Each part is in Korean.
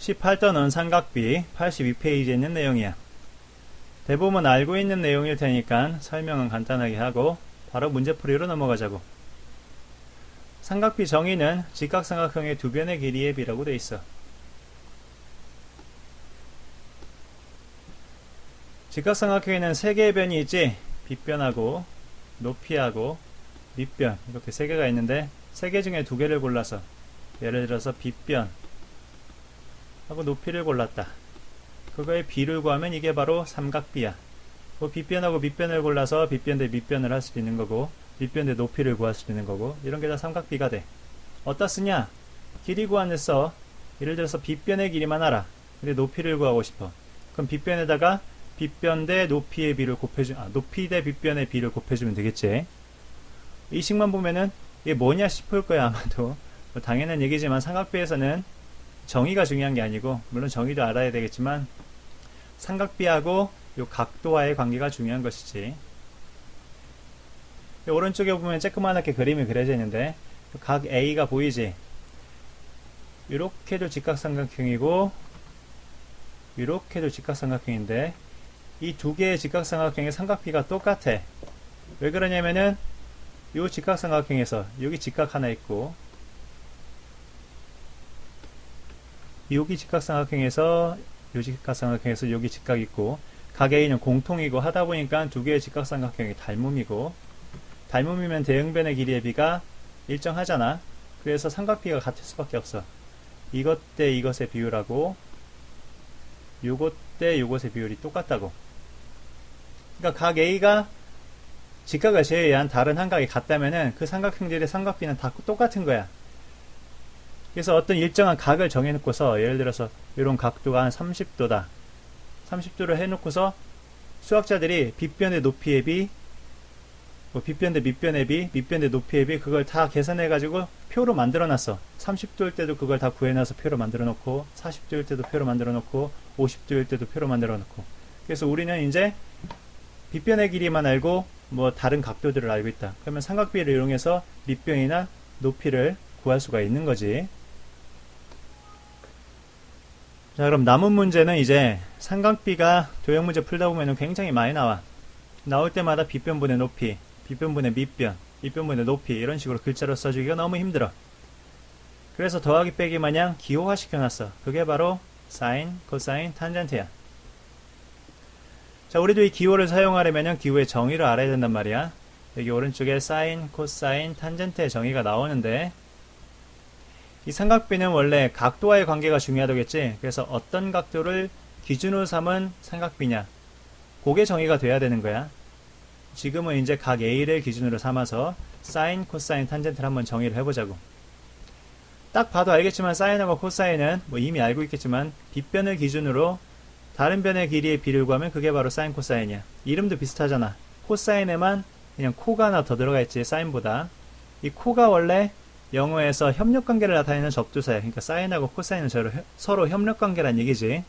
18도는 삼각비 82페이지에 있는 내용이야. 대부분 알고 있는 내용일 테니까 설명은 간단하게 하고 바로 문제풀이로 넘어가자고. 삼각비 정의는 직각삼각형의 두 변의 길이의 비라고 돼 있어. 직각삼각형에는 세 개의 변이 있지. 빗변하고 높이하고 밑변 이렇게 세 개가 있는데 세 개 중에 두 개를 골라서 예를 들어서 빗변 하고 높이를 골랐다. 그거의 비를 구하면 이게 바로 삼각비야. 뭐 빗변하고 밑변을 골라서 빗변 대 밑변을 할 수도 있는 거고 밑변 대 높이를 구할 수도 있는 거고 이런 게 다 삼각비가 돼. 어디다 쓰냐? 길이 구하는 데 써. 예를 들어서 빗변의 길이만 알아. 근데 높이를 구하고 싶어. 그럼 빗변에다가 빗변 대 높이의 비를 높이 대 빗변의 비를 곱해주면 되겠지. 이 식만 보면은 이게 뭐냐 싶을 거야 아마도. 뭐 당연한 얘기지만 삼각비에서는 정의가 중요한 게 아니고 물론 정의도 알아야 되겠지만 삼각비하고 요 각도와의 관계가 중요한 것이지. 오른쪽에 보면 쬐끄만하게 그림이 그려져 있는데 각 A가 보이지? 이렇게도 직각삼각형이고 이렇게도 직각삼각형인데 이 두 개의 직각삼각형의 삼각비가 똑같아. 왜 그러냐면은 요 직각삼각형에서 여기 직각 하나 있고 여기 직각삼각형에서 요 직각삼각형에서 여기 직각 있고 각 A는 공통이고 하다 보니까 두 개의 직각삼각형이 닮음이고 닮음이면 대응변의 길이의 비가 일정하잖아. 그래서 삼각비가 같을 수밖에 없어. 이것 대 이것의 비율하고 요것 대 요것의 비율이 똑같다고. 그러니까 각 A가 직각을 제외한 다른 한 각이 같다면은 그 삼각형들의 삼각비는 다 똑같은 거야. 그래서 어떤 일정한 각을 정해놓고서 예를 들어서 이런 각도가 한 30도다. 30도를 해놓고서 수학자들이 빗변의 높이의 비, 뭐 빗변 대 밑변의 비, 밑변 대 높이의 비 그걸 다 계산해가지고 표로 만들어놨어. 30도일 때도 그걸 다 구해놔서 표로 만들어놓고 40도일 때도 표로 만들어놓고 50도일 때도 표로 만들어놓고. 그래서 우리는 이제 빗변의 길이만 알고 뭐 다른 각도들을 알고 있다. 그러면 삼각비를 이용해서 밑변이나 높이를 구할 수가 있는 거지. 자, 그럼 남은 문제는 이제 삼각비가 도형 문제 풀다 보면 굉장히 많이 나올 때마다 빗변분의 높이, 빗변분의 밑변, 밑변분의 높이 이런 식으로 글자로 써주기가 너무 힘들어. 그래서 더하기 빼기 마냥 기호화 시켜놨어. 그게 바로 사인, 코사인, 탄젠트야. 자, 우리도 이 기호를 사용하려면 기호의 정의를 알아야 된단 말이야. 여기 오른쪽에 사인, 코사인, 탄젠트의 정의가 나오는데 이 삼각비는 원래 각도와의 관계가 중요하다겠지. 그래서 어떤 각도를 기준으로 삼은 삼각비냐 그게 정의가 돼야 되는 거야. 지금은 이제 각 A를 기준으로 삼아서 사인, 코사인, 탄젠트를 한번 정의를 해보자고. 딱 봐도 알겠지만 사인하고 코사인은 뭐 이미 알고 있겠지만 빗변을 기준으로 다른 변의 길이의 비를 구하면 그게 바로 사인, 코사인이야. 이름도 비슷하잖아. 코사인에만 그냥 코가 하나 더 들어가 있지 사인보다. 이 코가 원래 영어에서 협력관계를 나타내는 접두사야. 그러니까 사인하고 코사인은 서로 협력관계란 얘기지.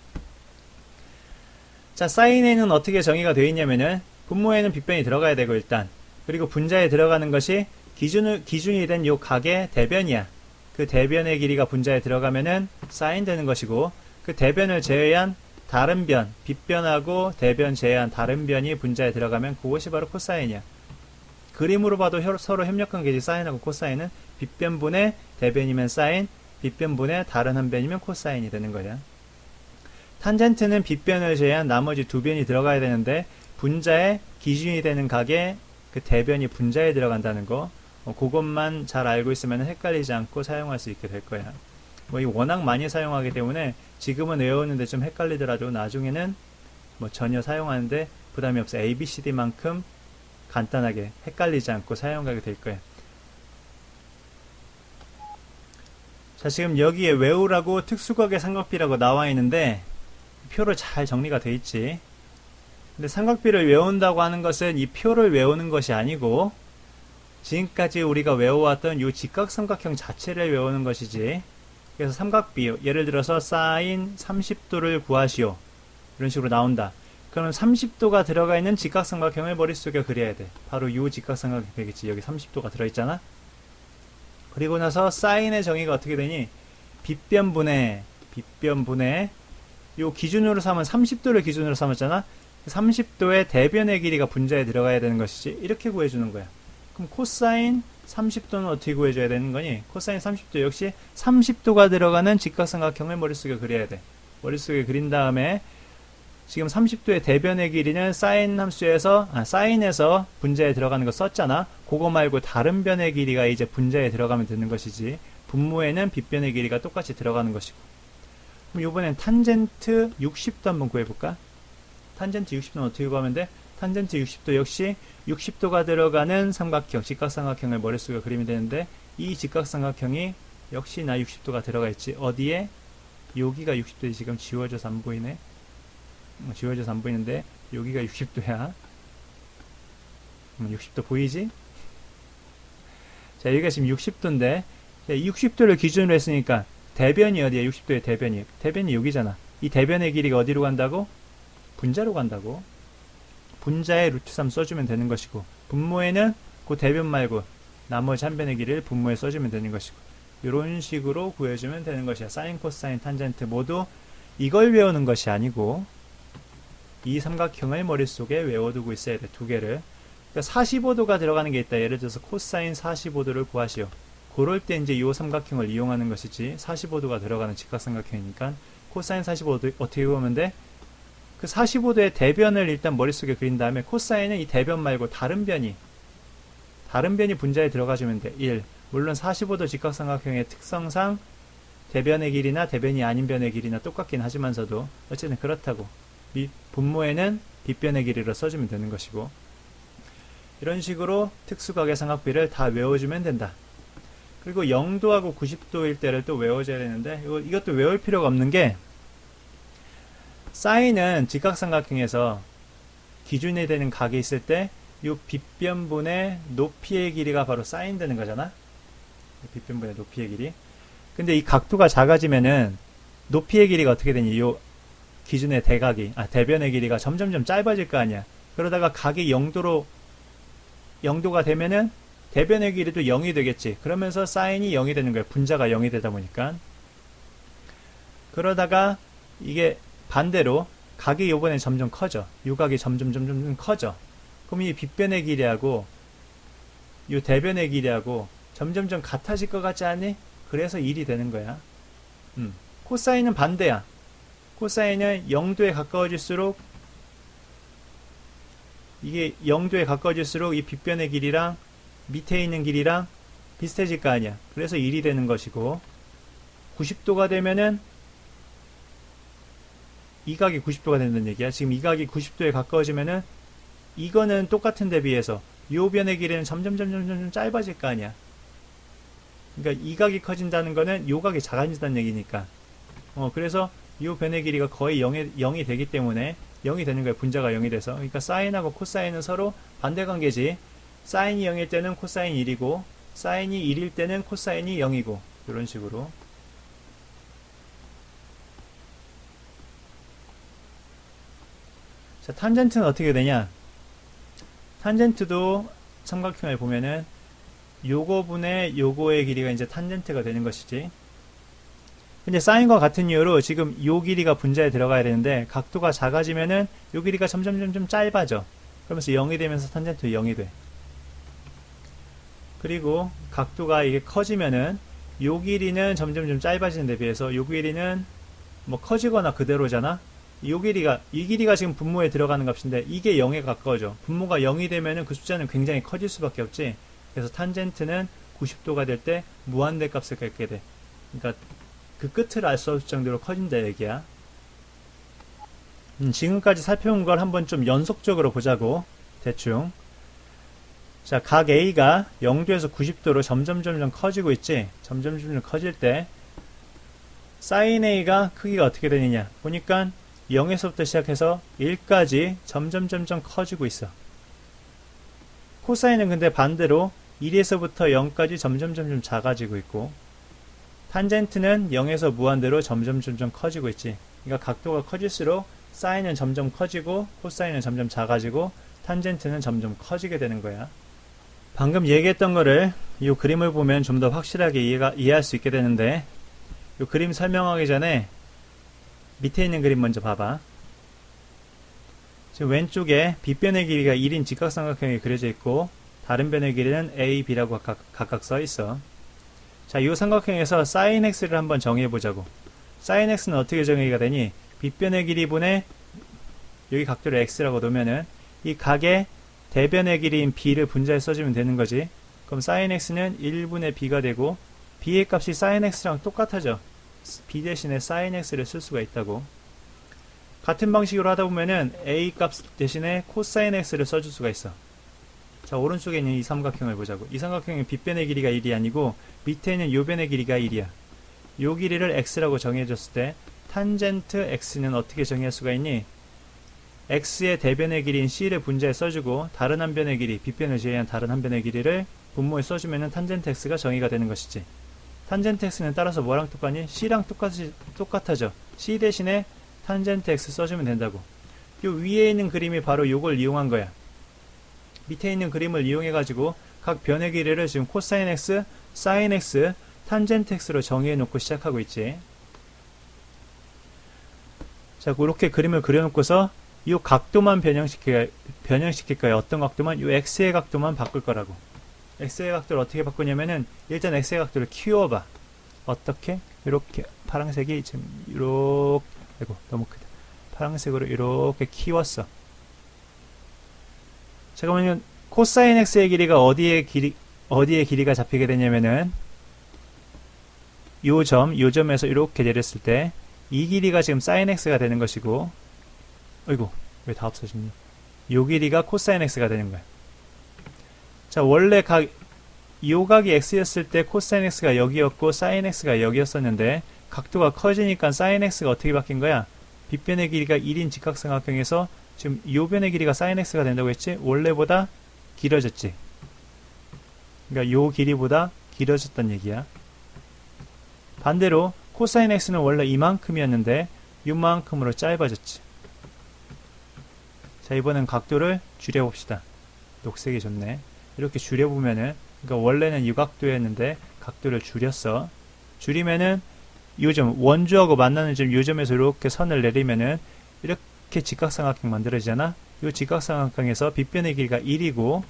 자, 사인에는 어떻게 정의가 되어 있냐면은 분모에는 빗변이 들어가야 되고 일단 그리고 분자에 들어가는 것이 기준이 된 요 각의 대변이야. 그 대변의 길이가 분자에 들어가면은 사인 되는 것이고 그 대변을 제외한 다른 변, 빗변하고 대변 제외한 다른 변이 분자에 들어가면 그것이 바로 코사인이야. 그림으로 봐도 서로 협력관계지. 사인하고 코사인은 빗변분의 대변이면 사인, 빗변분의 다른 한 변이면 코사인이 되는 거야. 탄젠트는 빗변을 제외한 나머지 두 변이 들어가야 되는데 분자의 기준이 되는 각의 그 대변이 분자에 들어간다는 거 그것만 잘 알고 있으면 헷갈리지 않고 사용할 수 있게 될 거야. 뭐 이 워낙 많이 사용하기 때문에 지금은 외우는데 좀 헷갈리더라도 나중에는 뭐 전혀 사용하는데 부담이 없어. ABCD만큼 간단하게 헷갈리지 않고 사용하게 될 거야. 자, 지금 여기에 외우라고 특수각의 삼각비라고 나와 있는데 표로 잘 정리가 돼 있지. 근데 삼각비를 외운다고 하는 것은 이 표를 외우는 것이 아니고 지금까지 우리가 외워왔던 이 직각삼각형 자체를 외우는 것이지. 그래서 삼각비, 예를 들어서 사인 30도를 구하시오 이런 식으로 나온다. 그러면 30도가 들어가 있는 직각삼각형을 머릿속에 그려야 돼. 바로 이 직각삼각형 되겠지. 여기 30도가 들어있잖아. 그리고 나서 사인의 정의가 어떻게 되니? 빗변분의 빗변분의 요 기준으로 삼은 30도를 기준으로 삼았잖아. 30도의 대변의 길이가 분자에 들어가야 되는 것이지. 이렇게 구해주는 거야. 그럼 코사인 30도는 어떻게 구해줘야 되는 거니? 코사인 30도 역시 30도가 들어가는 직각삼각형을 머릿속에 그려야 돼. 머릿속에 그린 다음에 지금 30도의 대변의 길이는 사인 함수에서 사인에서 분자에 들어가는 거 썼잖아. 그거 말고 다른 변의 길이가 이제 분자에 들어가면 되는 것이지. 분모에는 빗변의 길이가 똑같이 들어가는 것이고. 그럼 이번엔 탄젠트 60도 한번 구해볼까? 탄젠트 60도는 어떻게 구하면 돼? 탄젠트 60도 역시 60도가 들어가는 삼각형, 직각삼각형을 머릿속에 그리면 되는데 이 직각삼각형이 역시나 60도가 들어가 있지. 어디에? 여기가 60도에 지금 지워져서 안 보이네. 지워져서 안 보이는데 여기가 60도야. 60도 보이지? 자, 여기가 지금 60도인데 60도를 기준으로 했으니까 대변이 어디야? 60도의 대변이. 대변이 여기잖아. 이 대변의 길이가 어디로 간다고? 분자로 간다고. 분자에 루트 3 써주면 되는 것이고 분모에는 그 대변 말고 나머지 한 변의 길이를 분모에 써주면 되는 것이고 이런 식으로 구해주면 되는 것이야. 사인, 코사인, 탄젠트 모두 이걸 외우는 것이 아니고 이 삼각형을 머릿속에 외워두고 있어야 돼. 두 개를. 그러니까 45도가 들어가는 게 있다. 예를 들어서 코사인 45도를 구하시오. 그럴 때 이제 이 삼각형을 이용하는 것이지 45도가 들어가는 직각삼각형이니까 코사인 45도 어떻게 보면 돼? 그 45도의 대변을 일단 머릿속에 그린 다음에 코사인은 이 대변 말고 다른 변이 분자에 들어가주면 돼. 1. 물론 45도 직각삼각형의 특성상 대변의 길이나 대변이 아닌 변의 길이나 똑같긴 하지만서도 어쨌든 그렇다고. 분모에는 빗변의 길이로 써주면 되는 것이고 이런 식으로 특수각의 삼각비를 다 외워주면 된다. 그리고 0도하고 90도일 때를 또 외워줘야 되는데 이것도 외울 필요가 없는 게 사인은 직각삼각형에서 기준이 되는 각이 있을 때 이 빗변분의 높이의 길이가 바로 사인 되는 거잖아. 빗변분의 높이의 길이. 근데 이 각도가 작아지면은 높이의 길이가 어떻게 되니? 이 기준의 대변의 길이가 점점점 짧아질 거 아니야. 그러다가 각이 0도가 되면은 대변의 길이도 0이 되겠지. 그러면서 사인이 0이 되는 거야. 분자가 0이 되다 보니까. 그러다가 이게 반대로 각이 요번에 점점 커져. 요 각이 점점 커져. 그럼 이 빗변의 길이하고 요 대변의 길이하고 점점점 같아질 것 같지 않니? 그래서 1이 되는 거야. 코사인은 반대야. 코사인은 0도에 가까워질수록 이게 0도에 가까워질수록 이 빗변의 길이랑 밑에 있는 길이랑 비슷해질 거 아니야. 그래서 1이 되는 것이고 90도가 되면은 이 각이 90도가 된다는 얘기야. 지금 이 각이 90도에 가까워지면은 이거는 똑같은 데 비해서 요 변의 길이는 점점 짧아질 거 아니야. 그러니까 이 각이 커진다는 거는 요 각이 작아진다는 얘기니까. 그래서 요 변의 길이가 거의 0이 되기 때문에 0이 되는 거야. 분자가 0이 돼서. 그러니까 사인하고 코사인은 서로 반대 관계지. 사인이 0일 때는 코사인이 1이고 사인이 1일 때는 코사인이 0이고 이런 식으로. 자, 탄젠트는 어떻게 되냐? 탄젠트도 삼각형을 보면은 요거 분의 요거의 길이가 이제 탄젠트가 되는 것이지. 근데 사인과 같은 이유로 지금 요 길이가 분자에 들어가야 되는데 각도가 작아지면은 요 길이가 점점 짧아져. 그러면서 0이 되면서 탄젠트 0이 돼. 그리고 각도가 이게 커지면은 요 길이는 점점 짧아지는 데 비해서 요 길이는 뭐 커지거나 그대로잖아. 이 길이가 지금 분모에 들어가는 값인데 이게 0에 가까워져. 분모가 0이 되면은 그 숫자는 굉장히 커질 수밖에 없지. 그래서 탄젠트는 90도가 될 때 무한대 값을 갖게 돼. 그러니까 그 끝을 알 수 없을 정도로 커진다 얘기야. 지금까지 살펴본 걸 한번 좀 연속적으로 보자고. 대충. 자, 각 A가 0도에서 90도로 점점 커지고 있지. 점점 커질 때 사인 A가 크기가 어떻게 되느냐 보니까 0에서부터 시작해서 1까지 점점 커지고 있어. 코사인은 근데 반대로 1에서부터 0까지 점점 작아지고 있고 탄젠트는 0에서 무한대로 점점 커지고 있지. 그러니까 각도가 커질수록 사인은 점점 커지고 코사인은 점점 작아지고 탄젠트는 점점 커지게 되는 거야. 방금 얘기했던 거를 이 그림을 보면 좀 더 확실하게 이해할 수 있게 되는데 이 그림 설명하기 전에 밑에 있는 그림 먼저 봐봐. 지금 왼쪽에 빗변의 길이가 1인 직각삼각형이 그려져 있고 다른 변의 길이는 A, B라고 각각 써 있어. 자, 이 삼각형에서 sin x를 한번 정의해 보자고. sin x는 어떻게 정의가 되니? 빗변의 길이분의 여기 각도를 x라고 놓으면은 이 각의 대변의 길이인 b를 분자에 써주면 되는 거지. 그럼 sin x는 1분의 b가 되고 b의 값이 sin x랑 똑같아져. b 대신에 sin x를 쓸 수가 있다고. 같은 방식으로 하다 보면은 a 값 대신에 cosine x를 써줄 수가 있어. 자, 오른쪽에 있는 이 삼각형을 보자고. 이 삼각형의 빗변의 길이가 1이 아니고 밑에 있는 요 변의 길이가 1이야. 요 길이를 x라고 정해줬을 때 탄젠트 x는 어떻게 정의할 수가 있니? x의 대변의 길이인 c를 분자에 써주고 다른 한 변의 길이, 빗변을 제외한 다른 한 변의 길이를 분모에 써주면 탄젠트 x가 정의가 되는 것이지. 탄젠트 x는 따라서 뭐랑 똑같니? c랑 똑같아져. c 대신에 탄젠트 x 써주면 된다고. 요 위에 있는 그림이 바로 요걸 이용한 거야. 밑에 있는 그림을 이용해가지고 각 변의 길이를 지금 코사인 x, 사인 x, 탄젠트 x로 정의해놓고 시작하고 있지. 자, 그렇게 그림을 그려놓고서 이 각도만 변형시킬 거야. 어떤 각도만? 이 x의 각도만 바꿀 거라고. x의 각도를 어떻게 바꾸냐면은 일단 x의 각도를 키워봐. 어떻게? 이렇게 파란색이 지금 이렇게, 아이고 너무 크다. 파란색으로 이렇게 키웠어. 자, 그러면 코사인 x의 길이가 어디에 길이가 잡히게 되냐면은 요 점에서 이렇게 내렸을 때 이 길이가 지금 사인 x가 되는 것이고, 어이구 왜 다 없어졌니? 요 길이가 코사인 x가 되는 거야. 자, 원래 요 각이 x였을 때 코사인 x가 여기였고 사인 x가 여기였었는데 각도가 커지니까 사인 x가 어떻게 바뀐 거야? 빗변의 길이가 1인 직각삼각형에서 지금 요 변의 길이가 사인 x가 된다고 했지? 원래보다 길어졌지. 그러니까 요 길이보다 길어졌단 얘기야. 반대로 코사인 x는 원래 이만큼이었는데 요만큼으로 짧아졌지. 자, 이번엔 각도를 줄여봅시다. 녹색이 좋네. 이렇게 줄여보면은, 그러니까 원래는 이 각도였는데 각도를 줄였어. 줄이면은 요점, 원주하고 만나는 점, 요점에서 이렇게 선을 내리면은 이렇게 직각삼각형 만들어지잖아. 이 직각삼각형에서 빗변의 길이가 1이고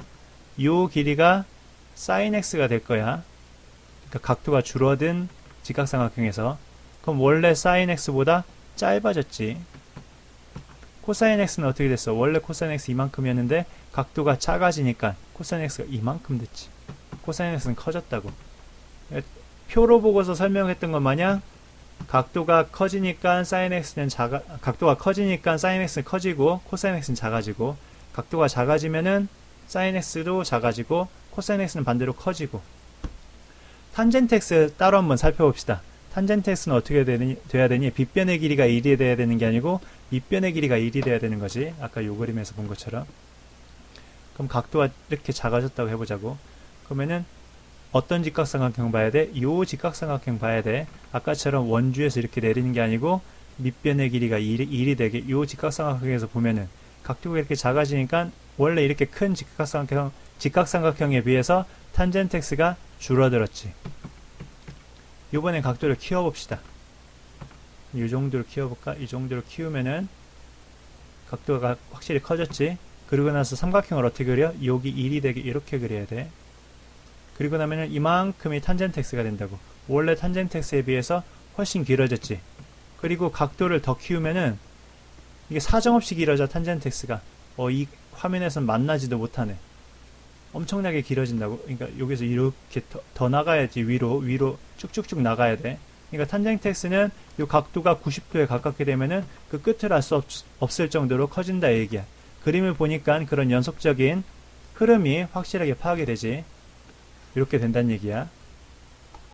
이 길이가 sin x가 될 거야. 그러니까 각도가 줄어든 직각삼각형에서. 그럼 원래 sin x보다 짧아졌지. 코사인 x는 어떻게 됐어? 원래 코사인 x 이만큼이었는데 각도가 작아지니까 코사인 x가 이만큼 됐지. 코사인 x는 커졌다고. 표로 보고서 설명했던 것 마냥 각도가 커지니까 sin x는 각도가 커지니까 sin x는 커지고 코사인 x는 작아지고, 각도가 작아지면은 sin x도 작아지고 코사인 x는 반대로 커지고. 탄젠트 x 따로 한번 살펴봅시다. 탄젠트 x는 어떻게 돼야 되니? 빗변의 길이가 1이 돼야 되는 게 아니고 밑변의 길이가 1이 돼야 되는 거지. 아까 요 그림에서 본 것처럼. 그럼 각도가 이렇게 작아졌다고 해보자고. 그러면은 어떤 직각삼각형 봐야 돼? 요 직각삼각형 봐야 돼. 아까처럼 원주에서 이렇게 내리는 게 아니고 밑변의 길이가 1이 되게 요 직각삼각형에서 보면은 각도가 이렇게 작아지니까 원래 이렇게 큰 직각삼각형에 비해서 탄젠트 x가 줄어들었지. 요번엔 각도를 키워봅시다. 이 정도로 키워볼까? 이 정도로 키우면은 각도가 확실히 커졌지. 그리고 나서 삼각형을 어떻게 그려? 여기 1이 되게 이렇게 그려야 돼. 그리고 나면은 이만큼이 탄젠트 x가 된다고. 원래 탄젠트 x에 비해서 훨씬 길어졌지. 그리고 각도를 더 키우면은 이게 사정없이 길어져. 탄젠트 x가 이 화면에선 만나지도 못하네. 엄청나게 길어진다고. 그러니까 여기서 이렇게 더 나가야지. 위로 쭉쭉쭉 나가야 돼. 그러니까 탄젠트 x는 이 각도가 90도에 가깝게 되면은 그 끝을 알 수 없을 정도로 커진다 얘기야. 그림을 보니까 그런 연속적인 흐름이 확실하게 파악이 되지. 이렇게 된다는 얘기야.